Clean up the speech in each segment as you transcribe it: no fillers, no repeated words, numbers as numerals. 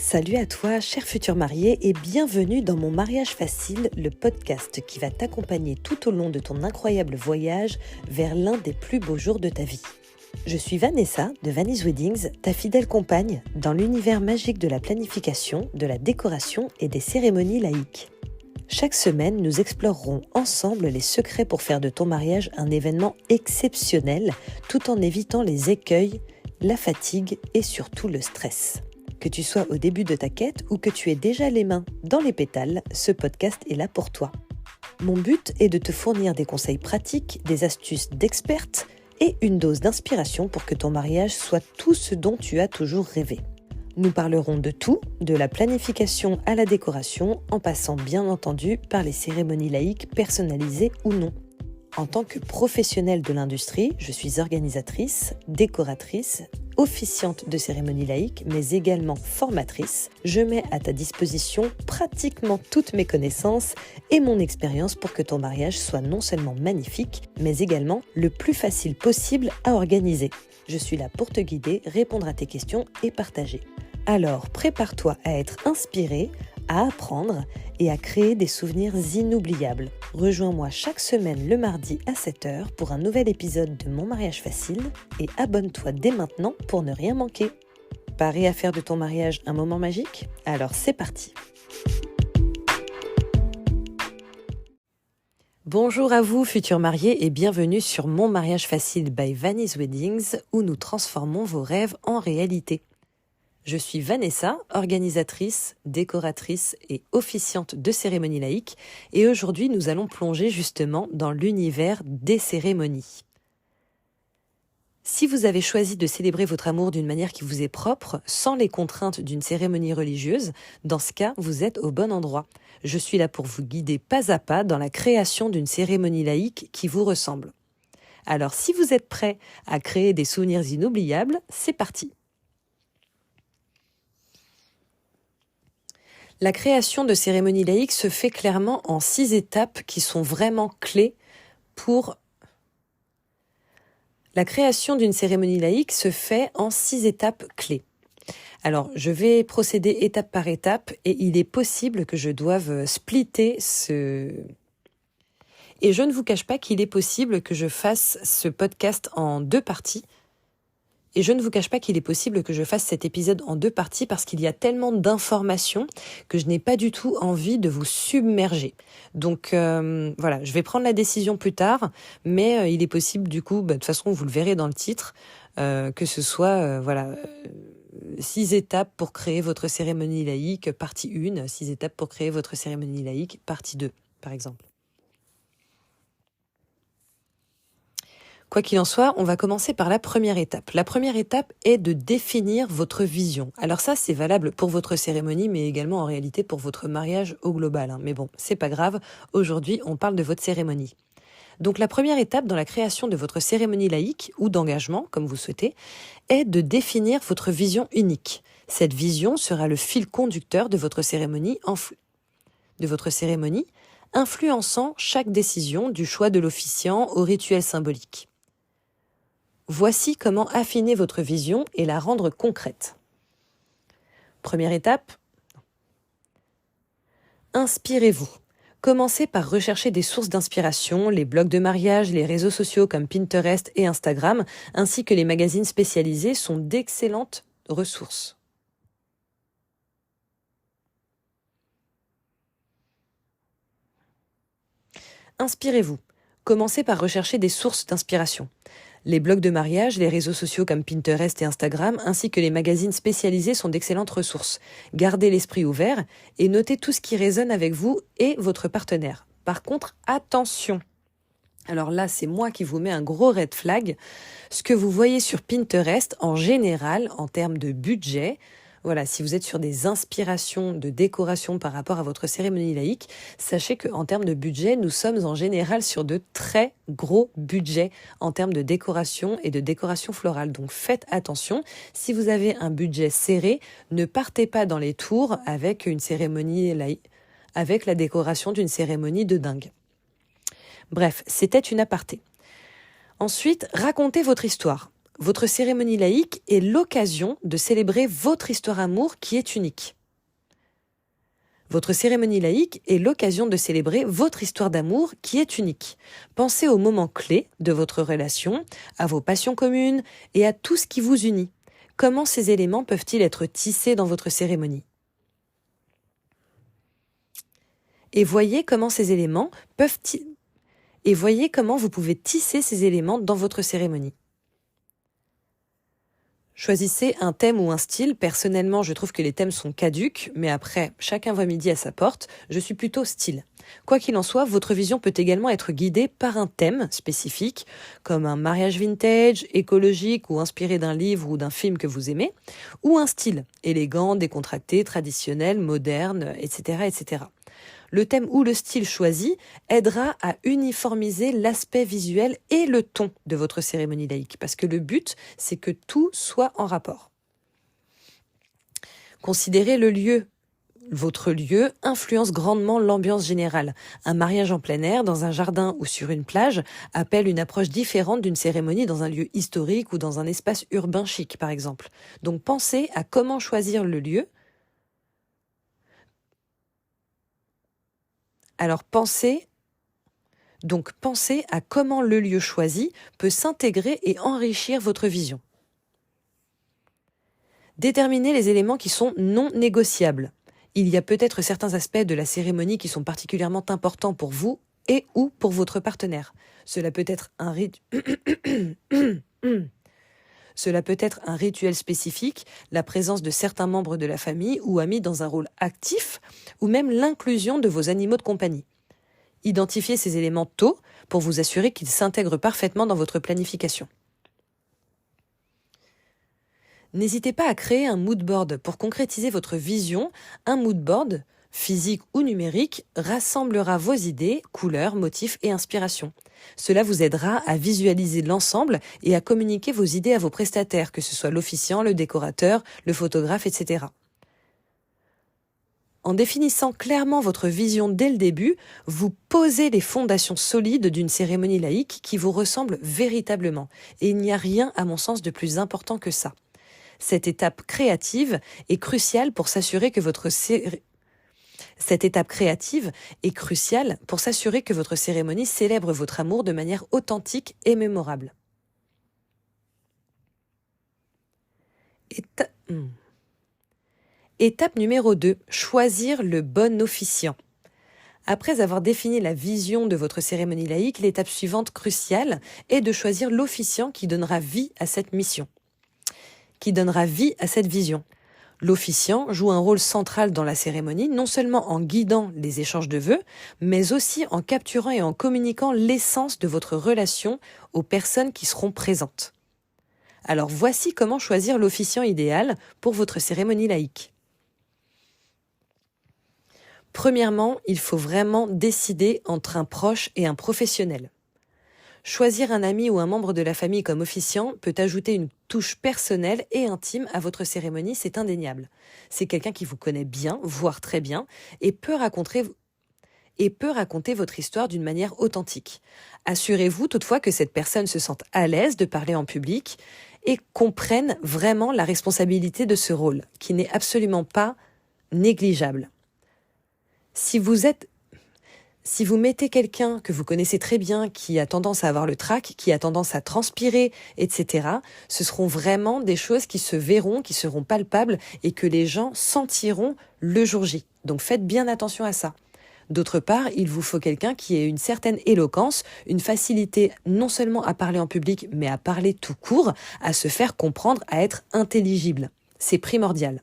Salut à toi, cher futur marié, et bienvenue dans Mon mariage facile, le podcast qui va t'accompagner tout au long de ton incroyable voyage vers l'un des plus beaux jours de ta vie. Je suis Vanessa de Vanny's Weddings, ta fidèle compagne dans l'univers magique de la planification, de la décoration et des cérémonies laïques. Chaque semaine, nous explorerons ensemble les secrets pour faire de ton mariage un événement exceptionnel, tout en évitant les écueils, la fatigue et surtout le stress. Que tu sois au début de ta quête ou que tu aies déjà les mains dans les pétales, ce podcast est là pour toi. Mon but est de te fournir des conseils pratiques, des astuces d'expertes et une dose d'inspiration pour que ton mariage soit tout ce dont tu as toujours rêvé. Nous parlerons de tout, de la planification à la décoration, en passant bien entendu par les cérémonies laïques personnalisées ou non. En tant que professionnelle de l'industrie, je suis organisatrice, décoratrice, officiante de cérémonies laïques, mais également formatrice. Je mets à ta disposition pratiquement toutes mes connaissances et mon expérience pour que ton mariage soit non seulement magnifique, mais également le plus facile possible à organiser. Je suis là pour te guider, répondre à tes questions et partager. Alors, prépare-toi à être inspiré, à apprendre et à créer des souvenirs inoubliables. Rejoins-moi chaque semaine le mardi à 7h pour un nouvel épisode de Mon mariage facile et abonne-toi dès maintenant pour ne rien manquer. Paré à faire de ton mariage un moment magique? Alors c'est parti! Bonjour à vous futurs mariés et bienvenue sur Mon mariage facile by Vanny's Weddings où nous transformons vos rêves en réalité. Je suis Vanessa, organisatrice, décoratrice et officiante de cérémonies laïques et aujourd'hui nous allons plonger justement dans l'univers des cérémonies. Si vous avez choisi de célébrer votre amour d'une manière qui vous est propre, sans les contraintes d'une cérémonie religieuse, dans ce cas, vous êtes au bon endroit. Je suis là pour vous guider pas à pas dans la création d'une cérémonie laïque qui vous ressemble. Alors si vous êtes prêts à créer des souvenirs inoubliables, c'est parti! La création de cérémonies laïques se fait clairement en 6 étapes qui sont vraiment clés pour... La création d'une cérémonie laïque se fait en 6 étapes clés. Alors, je vais procéder étape par étape et il est possible que je doive splitter ce... Et je ne vous cache pas qu'il est possible que je fasse ce podcast en 2 parties. Et je ne vous cache pas qu'il est possible que je fasse cet épisode en 2 parties parce qu'il y a tellement d'informations que je n'ai pas du tout envie de vous submerger. Donc voilà, je vais prendre la décision plus tard, mais il est possible du coup, de toute façon vous le verrez dans le titre, que ce soit 6 étapes pour créer votre cérémonie laïque, partie 1, 6 étapes pour créer votre cérémonie laïque, partie 2, par exemple. Quoi qu'il en soit, on va commencer par la première étape. La première étape est de définir votre vision. Alors ça, c'est valable pour votre cérémonie, mais également en réalité pour votre mariage au global. Mais bon, c'est pas grave. Aujourd'hui, on parle de votre cérémonie. Donc la première étape dans la création de votre cérémonie laïque, ou d'engagement, comme vous souhaitez, est de définir votre vision unique. Cette vision sera le fil conducteur de votre cérémonie, influençant chaque décision du choix de l'officiant au rituel symbolique. Voici comment affiner votre vision et la rendre concrète. Première étape, inspirez-vous. Commencez par rechercher des sources d'inspiration, les blogs de mariage, les réseaux sociaux comme Pinterest et Instagram, ainsi que les magazines spécialisés sont d'excellentes ressources. Inspirez-vous. Commencez par rechercher des sources d'inspiration. Les blogs de mariage, les réseaux sociaux comme Pinterest et Instagram, ainsi que les magazines spécialisés sont d'excellentes ressources. Gardez l'esprit ouvert et notez tout ce qui résonne avec vous et votre partenaire. Par contre, attention! Alors là, c'est moi qui vous mets un gros red flag. Ce que vous voyez sur Pinterest, en général, en termes de budget, voilà, si vous êtes sur des inspirations de décoration par rapport à votre cérémonie laïque, sachez qu'en termes de budget, nous sommes en général sur de très gros budgets en termes de décoration et de décoration florale. Donc faites attention, si vous avez un budget serré, ne partez pas dans les tours avec une cérémonie laïque, avec la décoration d'une cérémonie de dingue. Bref, c'était une aparté. Ensuite, racontez votre histoire. Votre cérémonie laïque est l'occasion de célébrer votre histoire d'amour qui est unique. Votre cérémonie laïque est l'occasion de célébrer votre histoire d'amour qui est unique. Pensez aux moments clés de votre relation, à vos passions communes et à tout ce qui vous unit. Comment ces éléments peuvent-ils être tissés dans votre cérémonie ? Et voyez comment vous pouvez tisser ces éléments dans votre cérémonie. Choisissez un thème ou un style. Personnellement, je trouve que les thèmes sont caducs, mais après, chacun voit midi à sa porte. Je suis plutôt style. Quoi qu'il en soit, votre vision peut également être guidée par un thème spécifique, comme un mariage vintage, écologique ou inspiré d'un livre ou d'un film que vous aimez, ou un style, élégant, décontracté, traditionnel, moderne, etc., etc. Le thème ou le style choisi aidera à uniformiser l'aspect visuel et le ton de votre cérémonie laïque, parce que le but, c'est que tout soit en rapport. Considérez le lieu. Votre lieu influence grandement l'ambiance générale. Un mariage en plein air, dans un jardin ou sur une plage, appelle une approche différente d'une cérémonie dans un lieu historique ou dans un espace urbain chic, par exemple. Donc pensez à comment choisir le lieu. Pensez à comment le lieu choisi peut s'intégrer et enrichir votre vision. Déterminez les éléments qui sont non négociables. Il y a peut-être certains aspects de la cérémonie qui sont particulièrement importants pour vous et ou pour votre partenaire. Cela peut être un rituel spécifique, la présence de certains membres de la famille ou amis dans un rôle actif, ou même l'inclusion de vos animaux de compagnie. Identifiez ces éléments tôt pour vous assurer qu'ils s'intègrent parfaitement dans votre planification. N'hésitez pas à créer un mood board pour concrétiser votre vision. Un mood board, physique ou numérique, rassemblera vos idées, couleurs, motifs et inspirations. Cela vous aidera à visualiser l'ensemble et à communiquer vos idées à vos prestataires, que ce soit l'officiant, le décorateur, le photographe, etc. En définissant clairement votre vision dès le début, vous posez les fondations solides d'une cérémonie laïque qui vous ressemble véritablement. Et il n'y a rien, à mon sens, de plus important que ça. Cette étape créative est cruciale pour s'assurer que votre cérémonie célèbre votre amour de manière authentique et mémorable. Étape numéro 2, choisir le bon officiant. Après avoir défini la vision de votre cérémonie laïque, l'étape suivante cruciale est de choisir l'officiant qui donnera vie à cette mission, qui donnera vie à cette vision. L'officiant joue un rôle central dans la cérémonie, non seulement en guidant les échanges de vœux, mais aussi en capturant et en communiquant l'essence de votre relation aux personnes qui seront présentes. Alors voici comment choisir l'officiant idéal pour votre cérémonie laïque. Premièrement, il faut vraiment décider entre un proche et un professionnel. Choisir un ami ou un membre de la famille comme officiant peut ajouter une touche personnelle et intime à votre cérémonie, c'est indéniable. C'est quelqu'un qui vous connaît bien, voire très bien, et peut raconter votre histoire d'une manière authentique. Assurez-vous toutefois que cette personne se sente à l'aise de parler en public et comprenne vraiment la responsabilité de ce rôle, qui n'est absolument pas négligeable. Si vous mettez quelqu'un que vous connaissez très bien, qui a tendance à avoir le trac, qui a tendance à transpirer, etc., ce seront vraiment des choses qui se verront, qui seront palpables et que les gens sentiront le jour J. Donc faites bien attention à ça. D'autre part, il vous faut quelqu'un qui ait une certaine éloquence, une facilité non seulement à parler en public, mais à parler tout court, à se faire comprendre, à être intelligible. C'est primordial.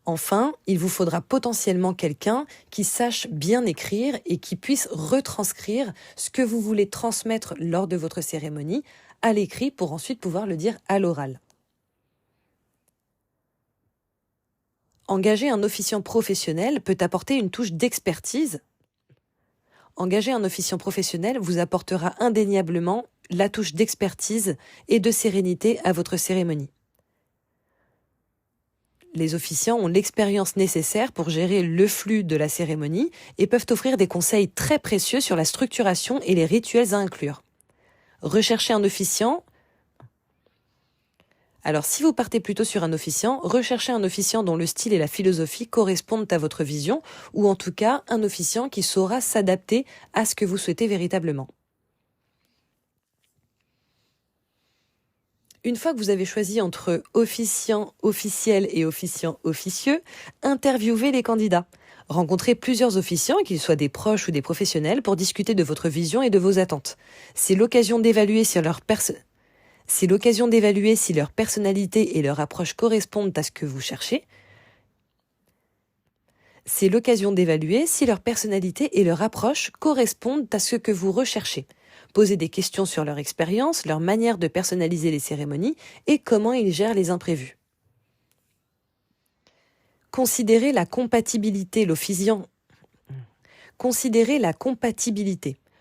Enfin, il vous faudra potentiellement quelqu'un qui sache bien écrire et qui puisse retranscrire ce que vous voulez transmettre lors de votre cérémonie à l'écrit pour ensuite pouvoir le dire à l'oral. Engager un officiant professionnel peut apporter une touche d'expertise. Engager un officiant professionnel vous apportera indéniablement la touche d'expertise et de sérénité à votre cérémonie. Les officiants ont l'expérience nécessaire pour gérer le flux de la cérémonie et peuvent offrir des conseils très précieux sur la structuration et les rituels à inclure. Recherchez un officiant. Alors, si vous partez plutôt sur un officiant, recherchez un officiant dont le style et la philosophie correspondent à votre vision, ou en tout cas, un officiant qui saura s'adapter à ce que vous souhaitez véritablement. Une fois que vous avez choisi entre officiant officiel et officiant officieux, interviewez les candidats. Rencontrez plusieurs officiants, qu'ils soient des proches ou des professionnels, pour discuter de votre vision et de vos attentes. C'est l'occasion d'évaluer si leur personnalité et leur approche correspondent à ce que vous cherchez. C'est l'occasion d'évaluer si leur personnalité et leur approche correspondent à ce que vous recherchez. Posez des questions sur leur expérience, leur manière de personnaliser les cérémonies et comment ils gèrent les imprévus. Considérez la compatibilité.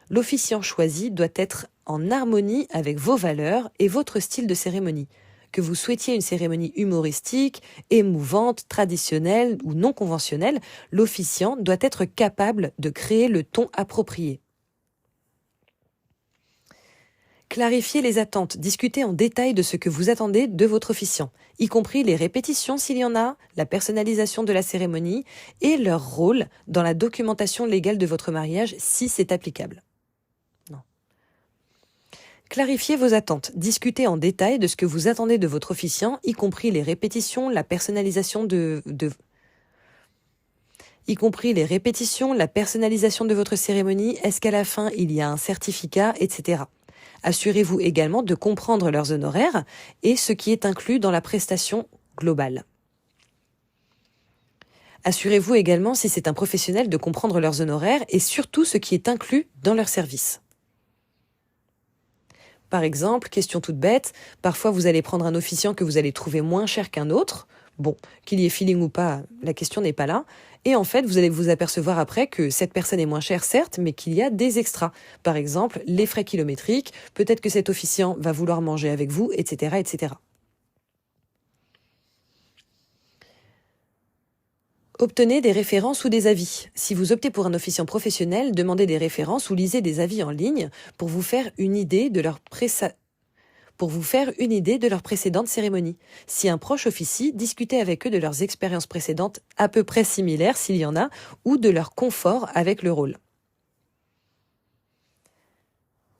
L'officiant choisi doit être en harmonie avec vos valeurs et votre style de cérémonie. Que vous souhaitiez une cérémonie humoristique, émouvante, traditionnelle ou non conventionnelle, l'officiant doit être capable de créer le ton approprié. Clarifiez les attentes, discutez en détail de ce que vous attendez de votre officiant, y compris les répétitions s'il y en a, la personnalisation de la cérémonie et leur rôle dans la documentation légale de votre mariage si c'est applicable. Clarifiez vos attentes, discutez en détail de ce que vous attendez de votre officiant, y compris les répétitions, la personnalisation de votre cérémonie, est-ce qu'à la fin il y a un certificat, etc. Assurez-vous également de comprendre leurs honoraires et ce qui est inclus dans la prestation globale. Assurez-vous également, si c'est un professionnel, de comprendre leurs honoraires et surtout ce qui est inclus dans leur service. Par exemple, question toute bête, parfois vous allez prendre un officiant que vous allez trouver moins cher qu'un autre. Bon, qu'il y ait feeling ou pas, la question n'est pas là. Et en fait, vous allez vous apercevoir après que cette personne est moins chère, certes, mais qu'il y a des extras. Par exemple, les frais kilométriques, peut-être que cet officiant va vouloir manger avec vous, etc., etc. Obtenez des références ou des avis. Si vous optez pour un officiant professionnel, demandez des références ou lisez des avis en ligne pour vous faire une idée de leur précédente cérémonie. Si un proche officie, discutez avec eux de leurs expériences précédentes à peu près similaires s'il y en a, ou de leur confort avec le rôle.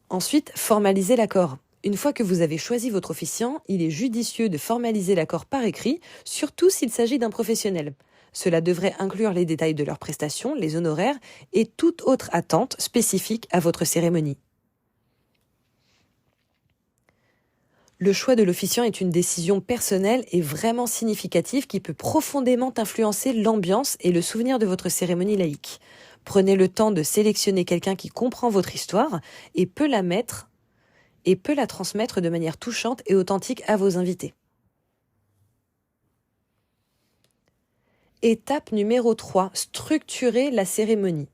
Ensuite, formalisez l'accord. Une fois que vous avez choisi votre officiant, il est judicieux de formaliser l'accord par écrit, surtout s'il s'agit d'un professionnel. Cela devrait inclure les détails de leurs prestations, les honoraires et toute autre attente spécifique à votre cérémonie. Le choix de l'officiant est une décision personnelle et vraiment significative qui peut profondément influencer l'ambiance et le souvenir de votre cérémonie laïque. Prenez le temps de sélectionner quelqu'un qui comprend votre histoire et peut la transmettre de manière touchante et authentique à vos invités. Étape numéro 3, structurer la cérémonie.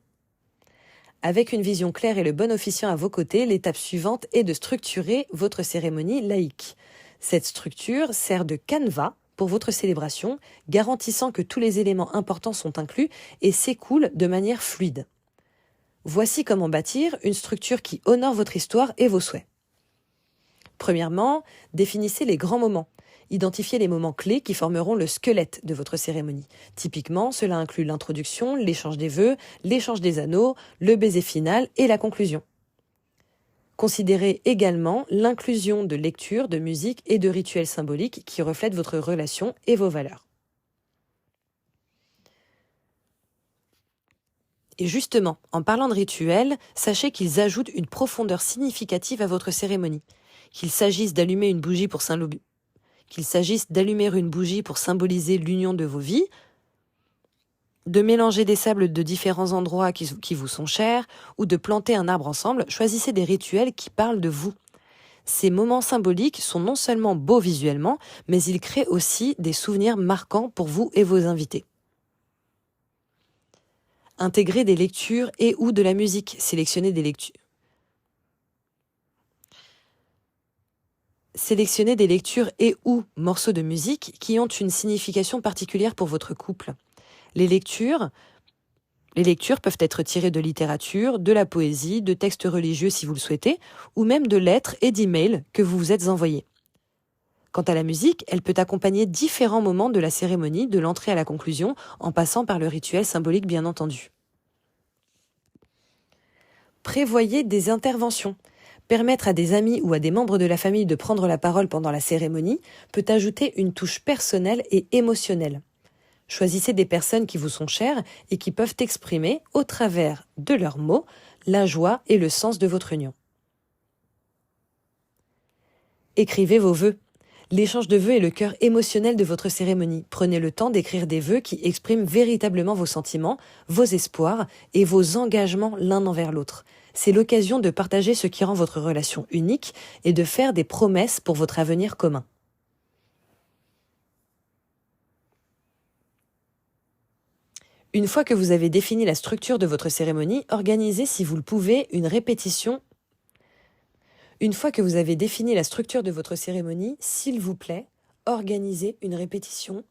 Avec une vision claire et le bon officiant à vos côtés, l'étape suivante est de structurer votre cérémonie laïque. Cette structure sert de canevas pour votre célébration, garantissant que tous les éléments importants sont inclus et s'écoulent de manière fluide. Voici comment bâtir une structure qui honore votre histoire et vos souhaits. Premièrement, définissez les grands moments. Identifiez les moments clés qui formeront le squelette de votre cérémonie. Typiquement, cela inclut l'introduction, l'échange des vœux, l'échange des anneaux, le baiser final et la conclusion. Considérez également l'inclusion de lectures, de musique et de rituels symboliques qui reflètent votre relation et vos valeurs. Et justement, en parlant de rituels, sachez qu'ils ajoutent une profondeur significative à votre cérémonie. Qu'il s'agisse d'allumer une bougie pour symboliser l'union de vos vies, de mélanger des sables de différents endroits qui vous sont chers, ou de planter un arbre ensemble, choisissez des rituels qui parlent de vous. Ces moments symboliques sont non seulement beaux visuellement, mais ils créent aussi des souvenirs marquants pour vous et vos invités. Intégrez des lectures et ou de la musique. Sélectionnez des lectures et ou morceaux de musique qui ont une signification particulière pour votre couple. Les lectures Les lectures peuvent être tirées de littérature, de la poésie, de textes religieux si vous le souhaitez, ou même de lettres et d'emails que vous vous êtes envoyés. Quant à la musique, elle peut accompagner différents moments de la cérémonie, de l'entrée à la conclusion, en passant par le rituel symbolique bien entendu. Prévoyez des interventions. Permettre à des amis ou à des membres de la famille de prendre la parole pendant la cérémonie peut ajouter une touche personnelle et émotionnelle. Choisissez des personnes qui vous sont chères et qui peuvent exprimer, au travers de leurs mots, la joie et le sens de votre union. Écrivez vos vœux. L'échange de vœux est le cœur émotionnel de votre cérémonie. Prenez le temps d'écrire des vœux qui expriment véritablement vos sentiments, vos espoirs et vos engagements l'un envers l'autre. C'est l'occasion de partager ce qui rend votre relation unique et de faire des promesses pour votre avenir commun. Une fois que vous avez défini la structure de votre cérémonie, organisez, si vous le pouvez, une répétition. Une fois que vous avez défini la structure de votre cérémonie, s'il vous plaît, organisez une répétition.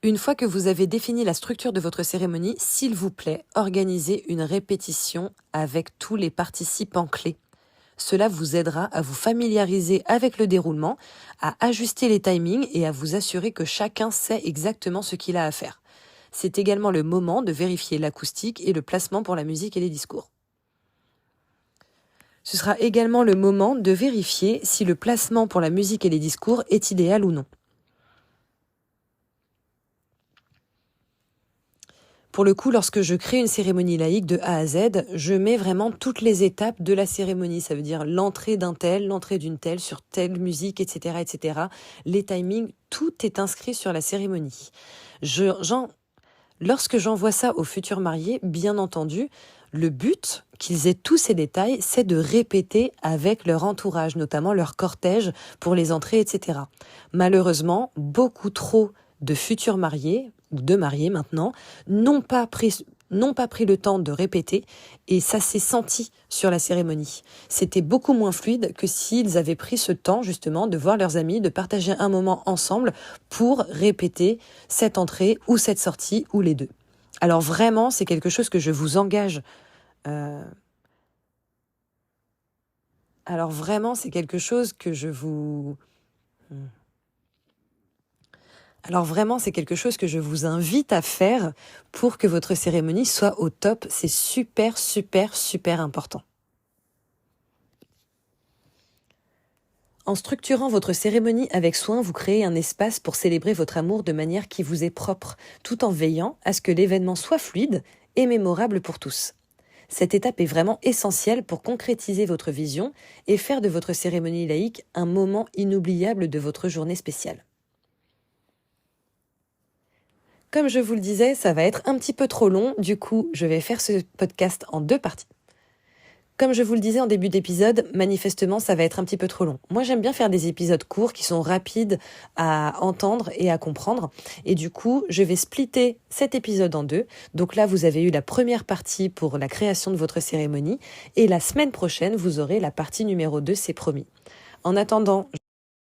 Une fois que vous avez défini la structure de votre cérémonie, s'il vous plaît, organisez une répétition avec tous les participants clés. Cela vous aidera à vous familiariser avec le déroulement, à ajuster les timings et à vous assurer que chacun sait exactement ce qu'il a à faire. C'est également le moment de vérifier l'acoustique et le placement pour la musique et les discours. Ce sera également le moment de vérifier si le placement pour la musique et les discours est idéal ou non. Pour le coup, lorsque je crée une cérémonie laïque de A à Z, je mets vraiment toutes les étapes de la cérémonie. Ça veut dire l'entrée d'un tel, l'entrée d'une telle, sur telle musique, etc., etc. Les timings, tout est inscrit sur la cérémonie. Lorsque j'envoie ça aux futurs mariés, bien entendu, le but, qu'ils aient tous ces détails, c'est de répéter avec leur entourage, notamment leur cortège pour les entrées, etc. Malheureusement, beaucoup trop de futurs mariés, ou de mariés maintenant, n'ont pas pris le temps de répéter et ça s'est senti sur la cérémonie. C'était beaucoup moins fluide que s'ils avaient pris ce temps justement de voir leurs amis, de partager un moment ensemble pour répéter cette entrée ou cette sortie ou les deux. Alors vraiment, c'est quelque chose que je vous engage. Alors vraiment, c'est quelque chose que je vous... Alors vraiment, c'est quelque chose que je vous invite à faire pour que votre cérémonie soit au top. C'est super, super, super important. En structurant votre cérémonie avec soin, vous créez un espace pour célébrer votre amour de manière qui vous est propre, tout en veillant à ce que l'événement soit fluide et mémorable pour tous. Cette étape est vraiment essentielle pour concrétiser votre vision et faire de votre cérémonie laïque un moment inoubliable de votre journée spéciale. Comme je vous le disais, ça va être un petit peu trop long, du coup, je vais faire ce podcast en 2 parties. Comme je vous le disais en début d'épisode, manifestement, ça va être un petit peu trop long. Moi, j'aime bien faire des épisodes courts qui sont rapides à entendre et à comprendre. Et du coup, je vais splitter cet épisode en 2. Donc là, vous avez eu la première partie pour la création de votre cérémonie. Et la semaine prochaine, vous aurez la partie numéro 2, c'est promis. En attendant,